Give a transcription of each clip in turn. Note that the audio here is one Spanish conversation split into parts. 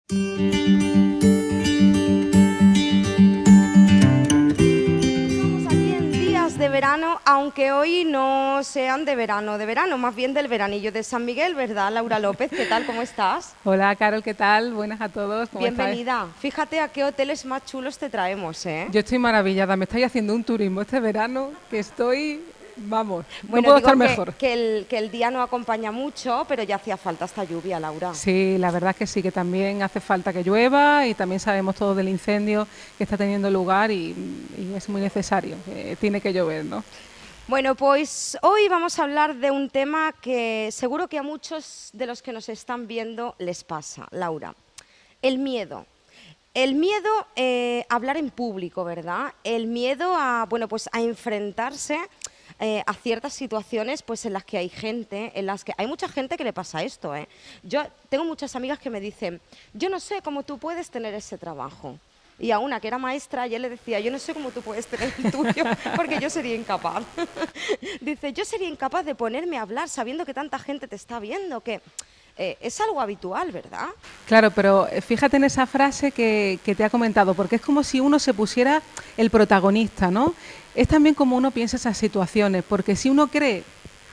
Estamos aquí en días de verano, aunque hoy no sean de verano, más bien del veranillo de San Miguel, ¿verdad, Laura López? ¿Qué tal? ¿Cómo estás? Hola, Carol, ¿qué tal? Buenas a todos, ¿cómo estáis? Bienvenida. Fíjate a qué hoteles más chulos te traemos, ¿eh? Yo estoy maravillada, me estáis haciendo un turismo este verano que estoy, vamos, no Bueno, puedo estar digo que, mejor. que el día no acompaña mucho, pero ya hacía falta esta lluvia, Laura. Sí, la verdad es que sí, que también hace falta que llueva y también sabemos todo del incendio que está teniendo lugar y es muy necesario, tiene que llover, ¿no? Bueno, pues hoy vamos a hablar de un tema que seguro que a muchos de los que nos están viendo les pasa, Laura. El miedo. El miedo a hablar en público, ¿verdad? El miedo a, bueno, pues a enfrentarse a ciertas situaciones pues en las que hay gente, en las que hay mucha gente que le pasa esto, ¿eh? Yo tengo muchas amigas que me dicen, yo no sé cómo tú puedes tener ese trabajo. Y a una que era maestra, yo le decía, yo no sé cómo tú puedes tener el tuyo, porque yo sería incapaz. Dice, yo sería incapaz de ponerme a hablar sabiendo que tanta gente te está viendo, que es algo habitual, ¿verdad? Claro, pero fíjate en esa frase que te ha comentado, porque es como si uno se pusiera el protagonista, ¿no? Es también como uno piensa esas situaciones, porque si uno cree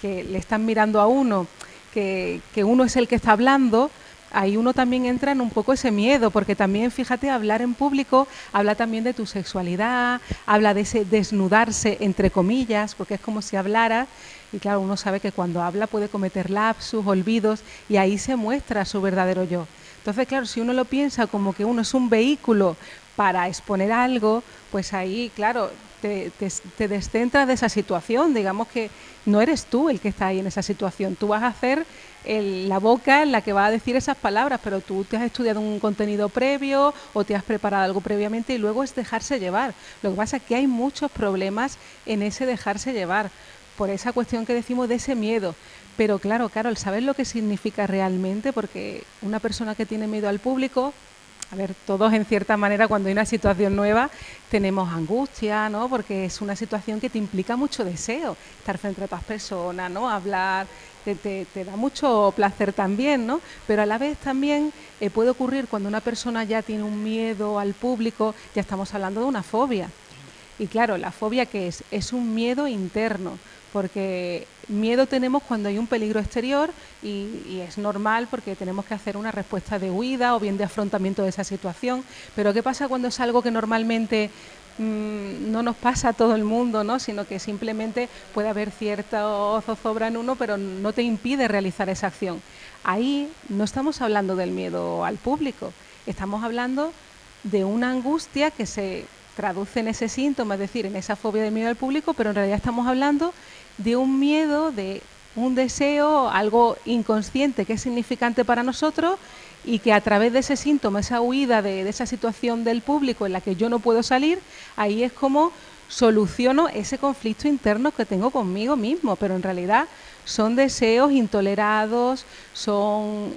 que le están mirando a uno, que uno es el que está hablando, ahí uno también entra en un poco ese miedo, porque también, fíjate, hablar en público habla también de tu sexualidad, habla de ese desnudarse, entre comillas, porque es como si hablara, y claro, uno sabe que cuando habla puede cometer lapsus, olvidos, y ahí se muestra su verdadero yo. Entonces, claro, si uno lo piensa como que uno es un vehículo para exponer algo, pues ahí, claro, te descentras de esa situación, digamos que no eres tú el que está ahí en esa situación, tú vas a hacer la boca en la que va a decir esas palabras, pero tú te has estudiado un contenido previo o te has preparado algo previamente y luego es dejarse llevar. Lo que pasa es que hay muchos problemas en ese dejarse llevar, por esa cuestión que decimos de ese miedo. Pero claro, Carol, ¿sabes lo que significa realmente? Porque una persona que tiene miedo al público, a ver, todos en cierta manera cuando hay una situación nueva tenemos angustia, ¿no? Porque es una situación que te implica mucho deseo, estar frente a otras personas, ¿no? Hablar, te da mucho placer también, ¿no? Pero a la vez también puede ocurrir cuando una persona ya tiene un miedo al público, ya estamos hablando de una fobia. Y claro, la fobia ¿qué es? Es un miedo interno, porque miedo tenemos cuando hay un peligro exterior y es normal porque tenemos que hacer una respuesta de huida o bien de afrontamiento de esa situación. Pero ¿qué pasa cuando es algo que normalmente no nos pasa a todo el mundo, ¿no? Sino que simplemente puede haber cierta zozobra en uno, pero no te impide realizar esa acción? Ahí no estamos hablando del miedo al público, estamos hablando de una angustia que se traduce en ese síntoma, es decir, en esa fobia del miedo al público, pero en realidad estamos hablando de un miedo, de un deseo, algo inconsciente que es significante para nosotros y que a través de ese síntoma, esa huida de esa situación del público en la que yo no puedo salir, ahí es como soluciono ese conflicto interno que tengo conmigo mismo, pero en realidad son deseos intolerados, son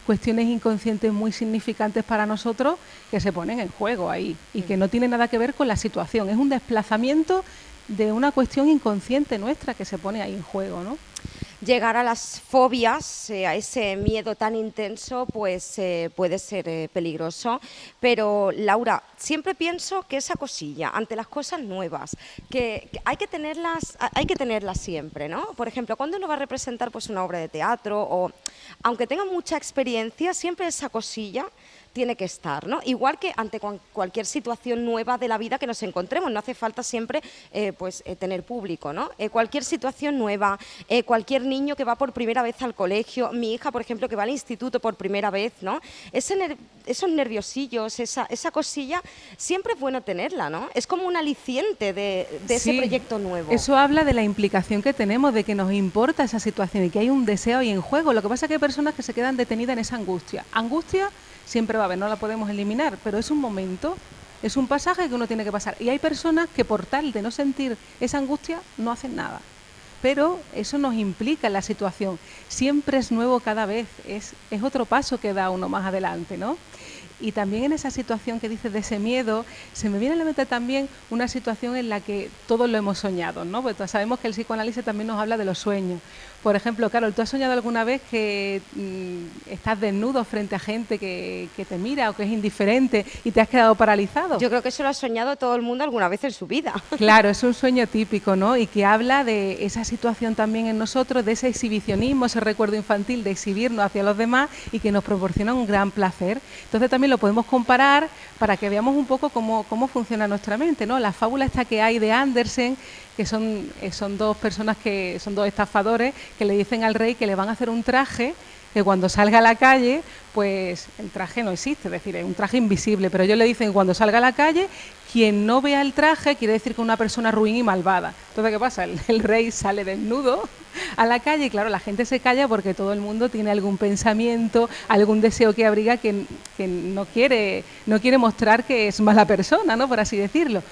cuestiones inconscientes muy significantes para nosotros que se ponen en juego ahí y que no tiene nada que ver con la situación, es un desplazamiento de una cuestión inconsciente nuestra que se pone ahí en juego, ¿no? Llegar a las fobias, a ese miedo tan intenso, pues puede ser peligroso. Pero Laura, siempre pienso que esa cosilla, ante las cosas nuevas, que hay que tenerlas siempre, ¿no? Por ejemplo, cuando uno va a representar pues una obra de teatro o aunque tenga mucha experiencia, siempre esa cosilla tiene que estar, ¿no? Igual que ante cualquier situación nueva de la vida que nos encontremos, no hace falta siempre tener público, ¿no? Cualquier situación nueva, cualquier niño que va por primera vez al colegio, mi hija, por ejemplo, que va al instituto por primera vez, ¿no? Esos nerviosillos, esa cosilla, siempre es bueno tenerla, ¿no? Es como un aliciente de ese Sí, proyecto nuevo. eso habla de la implicación que tenemos, de que nos importa esa situación y que hay un deseo ahí en juego. Lo que pasa es que hay personas que se quedan detenidas en esa angustia. Angustia siempre va a haber, no la podemos eliminar, pero es un momento, es un pasaje que uno tiene que pasar. Y hay personas que por tal de no sentir esa angustia no hacen nada. Pero eso nos implica en la situación. Siempre es nuevo cada vez, es otro paso que da uno más adelante, ¿no? Y también en esa situación que dices de ese miedo, se me viene a la mente también una situación en la que todos lo hemos soñado, ¿no? Porque sabemos que el psicoanálisis también nos habla de los sueños. Por ejemplo, Carol, ¿tú has soñado alguna vez que estás desnudo frente a gente que te mira o que es indiferente y te has quedado paralizado? Yo creo que eso lo ha soñado todo el mundo alguna vez en su vida. Claro, es un sueño típico, ¿no? Y que habla de esa situación también en nosotros, de ese exhibicionismo, ese recuerdo infantil de exhibirnos hacia los demás y que nos proporciona un gran placer. Entonces también lo podemos comparar para que veamos un poco cómo funciona nuestra mente, ¿no? La fábula esta que hay de Andersen, que son dos personas son dos estafadores que le dicen al rey que le van a hacer un traje que cuando salga a la calle, pues el traje no existe, es decir, es un traje invisible, pero ellos le dicen que cuando salga a la calle, quien no vea el traje quiere decir que es una persona ruin y malvada. Entonces, ¿qué pasa? El rey sale desnudo a la calle y claro, la gente se calla porque todo el mundo tiene algún pensamiento, algún deseo que abriga que no quiere mostrar que es mala persona, ¿no? Por así decirlo.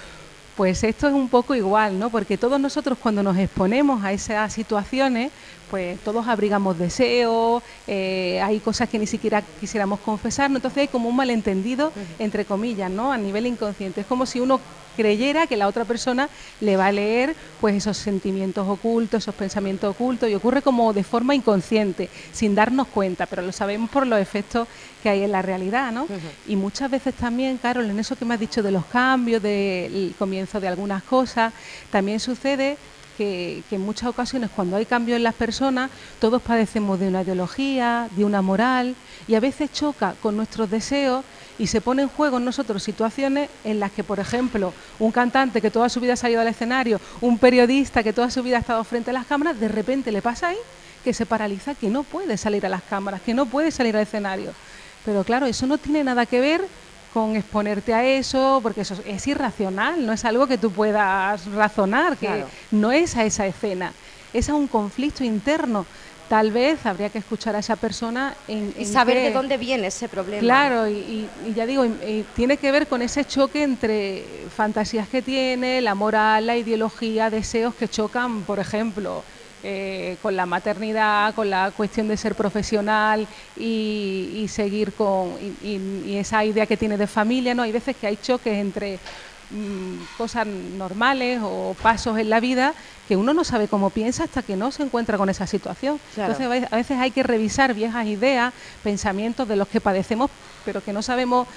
Pues esto es un poco igual, ¿no? Porque todos nosotros cuando nos exponemos a esas situaciones, pues todos abrigamos deseos, hay cosas que ni siquiera quisiéramos confesar, ¿no? Entonces hay como un malentendido, entre comillas, ¿no? A nivel inconsciente. Es como si uno creyera que la otra persona le va a leer pues esos sentimientos ocultos, esos pensamientos ocultos, y ocurre como de forma inconsciente, sin darnos cuenta, pero lo sabemos por los efectos que hay en la realidad, ¿no? Y muchas veces también, Carol, en eso que me has dicho de los cambios, del comienzo de algunas cosas, también sucede que en muchas ocasiones cuando hay cambios en las personas, todos padecemos de una ideología, de una moral, y a veces choca con nuestros deseos y se pone en juego en nosotros situaciones en las que, por ejemplo, un cantante que toda su vida ha salido al escenario, un periodista que toda su vida ha estado frente a las cámaras, de repente le pasa ahí que se paraliza, que no puede salir a las cámaras, que no puede salir al escenario. Pero claro, eso no tiene nada que ver con exponerte a eso, porque eso es irracional, no es algo que tú puedas razonar, Claro. que no es a esa escena, es a un conflicto interno. Tal vez habría que escuchar a esa persona Y saber de dónde viene ese problema. Claro, y ya digo, y tiene que ver con ese choque entre fantasías que tiene, la moral, la ideología, deseos que chocan, por ejemplo, con la maternidad, con la cuestión de ser profesional y seguir con y esa idea que tiene de familia, ¿no? Hay veces que hay choques entre cosas normales o pasos en la vida que uno no sabe cómo piensa hasta que no se encuentra con esa situación. Claro. Entonces a veces hay que revisar viejas ideas, pensamientos de los que padecemos, pero que no sabemos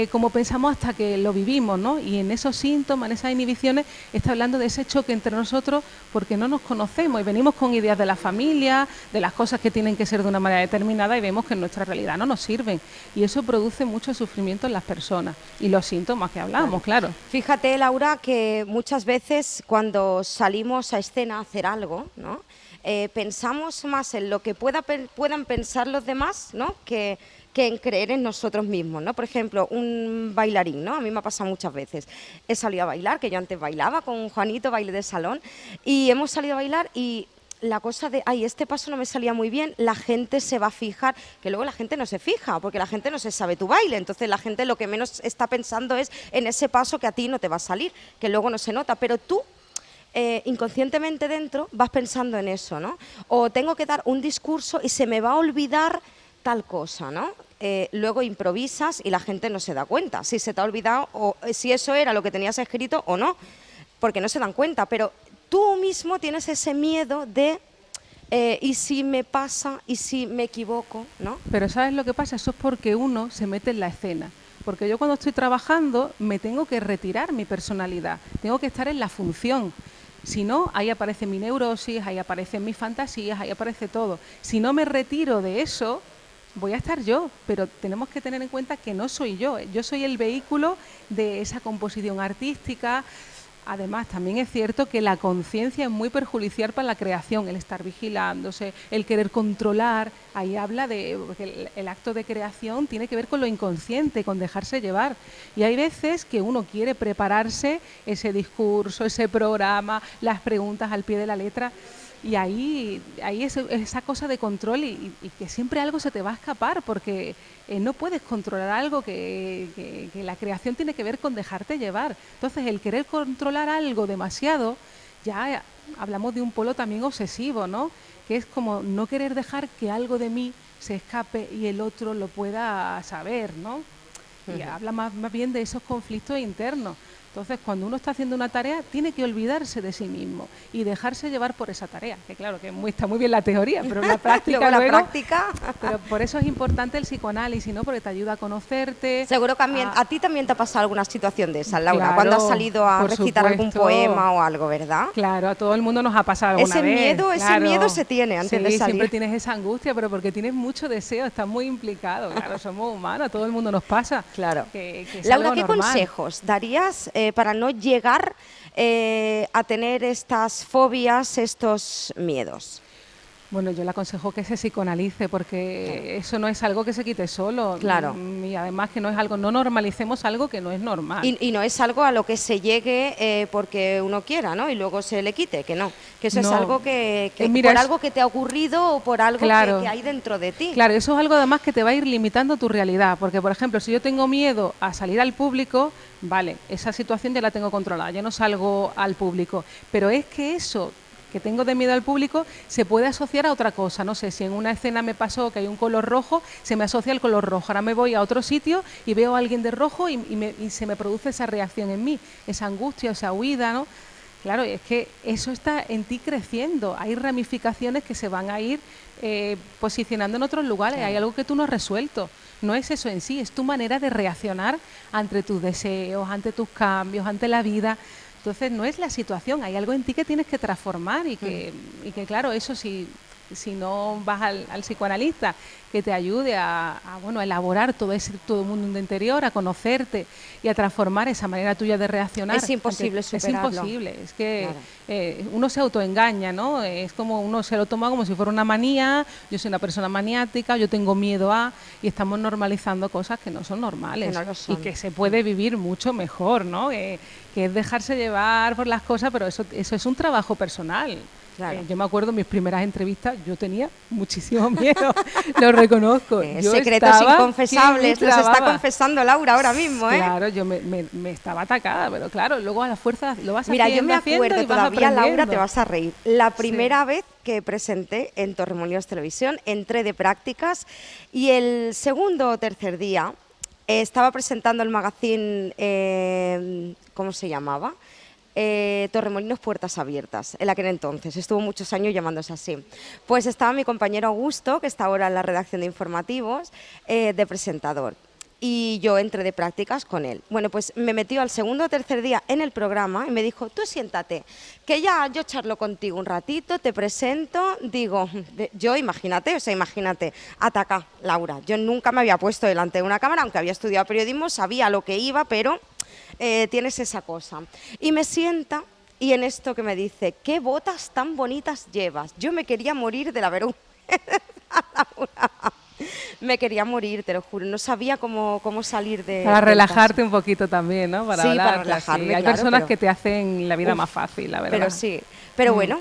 cómo pensamos hasta que lo vivimos, ¿no? Y en esos síntomas, en esas inhibiciones, está hablando de ese choque entre nosotros porque no nos conocemos y venimos con ideas de la familia, de las cosas que tienen que ser de una manera determinada y vemos que en nuestra realidad no nos sirven. Y eso produce mucho sufrimiento en las personas y los síntomas que hablamos, claro. Fíjate, Laura, que muchas veces cuando salimos a escena a hacer algo, ¿no? Pensamos más en lo que puedan pensar los demás, ¿no? que en creer en nosotros mismos, ¿no? Por ejemplo, un bailarín, ¿no? A mí me ha pasado muchas veces. He salido a bailar, que yo antes bailaba con Juanito, baile de salón, y hemos salido a bailar y la cosa de, ay, este paso no me salía muy bien, la gente se va a fijar, que luego la gente no se fija, porque la gente no se sabe tu baile, entonces la gente lo que menos está pensando es en ese paso que a ti no te va a salir, que luego no se nota, pero tú inconscientemente dentro vas pensando en eso, ¿no? O tengo que dar un discurso y se me va a olvidar tal cosa, ¿no? Luego improvisas y la gente no se da cuenta si se te ha olvidado o si eso era lo que tenías escrito o no, porque no se dan cuenta, pero tú mismo tienes ese miedo de ¿y si me pasa? ¿Y si me equivoco? ¿No? Pero ¿sabes lo que pasa? Eso es porque uno se mete en la escena. Porque yo cuando estoy trabajando me tengo que retirar mi personalidad, tengo que estar en la función. Si no, ahí aparece mi neurosis, ahí aparecen mis fantasías, ahí aparece todo. Si no me retiro de eso, voy a estar yo, pero tenemos que tener en cuenta que no soy yo soy el vehículo de esa composición artística. Además, también es cierto que la conciencia es muy perjudicial para la creación, el estar vigilándose, el querer controlar. Ahí habla de que el acto de creación tiene que ver con lo inconsciente, con dejarse llevar. Y hay veces que uno quiere prepararse ese discurso, ese programa, las preguntas al pie de la letra. Y ahí es esa cosa de control y que siempre algo se te va a escapar porque no puedes controlar algo que la creación tiene que ver con dejarte llevar. Entonces, el querer controlar algo demasiado, ya hablamos de un polo también obsesivo, ¿no? Que es como no querer dejar que algo de mí se escape y el otro lo pueda saber, ¿no? Y habla más bien de esos conflictos internos. Entonces, cuando uno está haciendo una tarea, tiene que olvidarse de sí mismo y dejarse llevar por esa tarea. Que claro, que está muy bien la teoría, pero la práctica Luego la práctica. Pero por eso es importante el psicoanálisis, ¿no? Porque te ayuda a conocerte. Seguro que a ti también te ha pasado alguna situación de esas, Laura, Claro, cuando has salido a por recitar algún supuesto. poema o algo, ¿verdad? Claro, a todo el mundo nos ha pasado alguna vez. Ese miedo se tiene antes de salir. Siempre tienes esa angustia, pero porque tienes mucho deseo, estás muy implicado. Claro, somos humanos, a todo el mundo nos pasa. Claro. Que es Laura, algo ¿qué normal. consejos darías para no llegar a tener estas fobias, estos miedos? Bueno, yo le aconsejo que se psicoanalice porque eso no es algo que se quite solo. Claro. Y además que no es algo, no normalicemos algo que no es normal. Y no es algo a lo que se llegue porque uno quiera, ¿no? Y luego se le quite, que no. Que eso es algo que mira, por algo que te ha ocurrido o por algo claro, que hay dentro de ti. Claro, eso es algo además que te va a ir limitando tu realidad. Porque, por ejemplo, si yo tengo miedo a salir al público, vale, esa situación ya la tengo controlada, ya no salgo al público. Pero es que eso que tengo de miedo al público se puede asociar a otra cosa. No sé, si en una escena me pasó que hay un color rojo, se me asocia el color rojo. Ahora me voy a otro sitio y veo a alguien de rojo y se me produce esa reacción en mí, esa angustia, esa huida, ¿no? Claro, es que eso está en ti creciendo. Hay ramificaciones que se van a ir posicionando en otros lugares. Claro. Hay algo que tú no has resuelto. No es eso en sí, es tu manera de reaccionar ante tus deseos, ante tus cambios, ante la vida. Entonces no es la situación, hay algo en ti que tienes que transformar y que claro, eso si no vas al psicoanalista que te ayude a elaborar todo el mundo interior, a conocerte y a transformar esa manera tuya de reaccionar. Es imposible superarlo. Es imposible, es que uno se autoengaña, ¿no? Es como uno se lo toma como si fuera una manía, yo soy una persona maniática, yo tengo miedo a, y estamos normalizando cosas que no son normales que no lo son. Y que se puede vivir mucho mejor, ¿no? Que es dejarse llevar por las cosas, pero eso es un trabajo personal. Claro. Yo me acuerdo en mis primeras entrevistas, yo tenía muchísimo miedo, lo reconozco. Secretos inconfesables, los está confesando Laura ahora mismo, ¿eh? Claro, yo me estaba atacada, pero claro, luego a la fuerza lo vas Mira, haciendo. Mira, yo me acuerdo todavía, Laura, te vas a reír. La primera vez que presenté en Torremolinos Televisión, entré de prácticas y el segundo o tercer día estaba presentando el magazine, ¿cómo se llamaba? Torremolinos Puertas Abiertas, en aquel entonces, estuvo muchos años llamándose así. Pues estaba mi compañero Augusto, que está ahora en la redacción de informativos, de presentador. Y yo entré de prácticas con él. Bueno, pues me metió al segundo o tercer día en el programa y me dijo, tú siéntate, que ya yo charlo contigo un ratito, te presento. Digo, yo imagínate, ataca, Laura. Yo nunca me había puesto delante de una cámara, aunque había estudiado periodismo, sabía lo que iba, pero tienes esa cosa. Y me sienta y en esto que me dice, ¿qué botas tan bonitas llevas? Yo me quería morir de la vergüenza, Laura. Me quería morir, te lo juro. No sabía cómo salir de... Para relajarte un poquito también, ¿no? Para hablar, para relajarme, sí. Hay personas que te hacen la vida más fácil, la verdad. Pero sí. Pero bueno,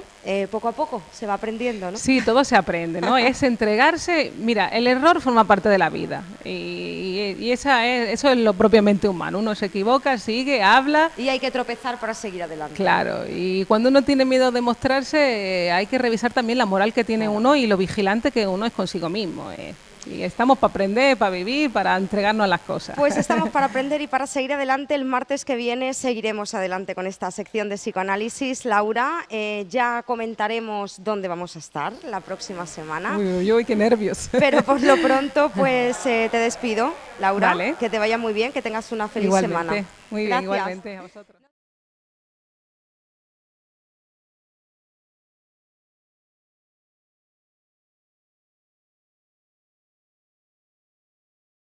poco a poco se va aprendiendo, ¿no? Sí, todo se aprende, ¿no? Es entregarse. Mira, el error forma parte de la vida y eso es lo propiamente humano. Uno se equivoca, sigue, habla. Y hay que tropezar para seguir adelante. Claro, y cuando uno tiene miedo de mostrarse, hay que revisar también la moral que tiene uno y lo vigilante que uno es consigo mismo. Y estamos para aprender, para vivir, para entregarnos a las cosas. Pues estamos para aprender y para seguir adelante. El martes que viene seguiremos adelante con esta sección de psicoanálisis. Laura, ya comentaremos dónde vamos a estar la próxima semana. Uy, qué nervios. Pero por lo pronto, pues te despido, Laura. Vale. Que te vaya muy bien, que tengas una feliz igualmente, semana. Muy bien, igualmente a vosotros.